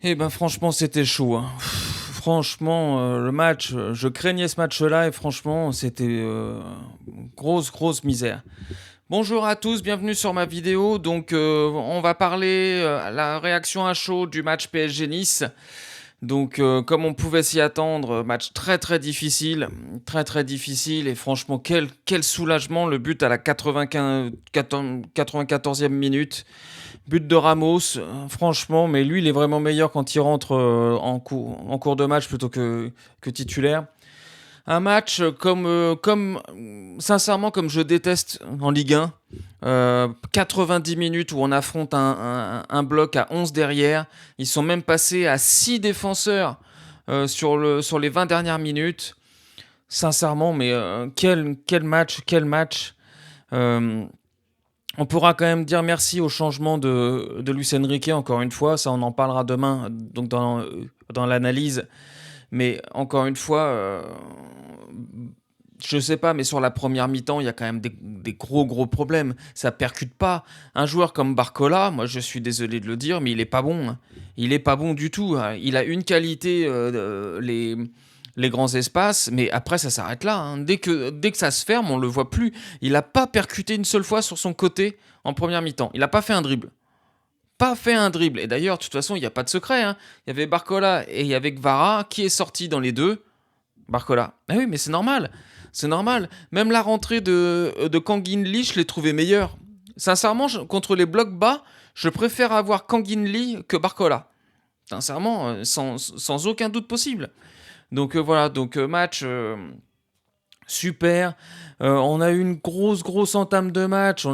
Eh ben franchement, c'était chaud, hein. Franchement, le match, je craignais ce match-là et franchement, c'était grosse, grosse misère. Bonjour à tous, bienvenue sur ma vidéo. Donc, on va parler la réaction à chaud du match PSG Nice. Donc, comme on pouvait s'y attendre, match très très très difficile et franchement, quel soulagement le but à la 94e minute. But de Ramos, franchement, mais lui, il est vraiment meilleur quand il rentre en cours de match plutôt que titulaire. Un match sincèrement, comme je déteste en Ligue 1. 90 minutes où on affronte un bloc à 11 derrière. Ils sont même passés à 6 défenseurs sur les 20 dernières minutes. Sincèrement, mais quel match, quel match. Euh, on pourra quand même dire merci au changement de Luis Enrique, encore une fois. Ça, on en parlera demain donc dans l'analyse. Mais encore une fois, je sais pas, mais sur la première mi-temps, il y a quand même des gros gros problèmes. Ça percute pas. Un joueur comme Barcola, moi je suis désolé de le dire, mais il est pas bon, hein. Il est pas bon du tout, hein. Il a une qualité, les grands espaces, mais après ça s'arrête là, hein. Dès que ça se ferme, on le voit plus. Il a pas percuté une seule fois sur son côté en première mi-temps. Il a pas fait un dribble. Pas fait un dribble. Et d'ailleurs, de toute façon, il n'y a pas de secret, hein. Il y avait Barcola et il y avait Kvara. Qui est sorti dans les deux? Barcola. Ah oui, mais c'est normal. C'est normal. Même la rentrée de Kangin Lee, je l'ai trouvé meilleure. Sincèrement, contre les blocs bas, je préfère avoir Kangin Lee que Barcola. Sincèrement, sans aucun doute possible. Donc voilà, donc match super. On a eu une grosse, grosse entame de match.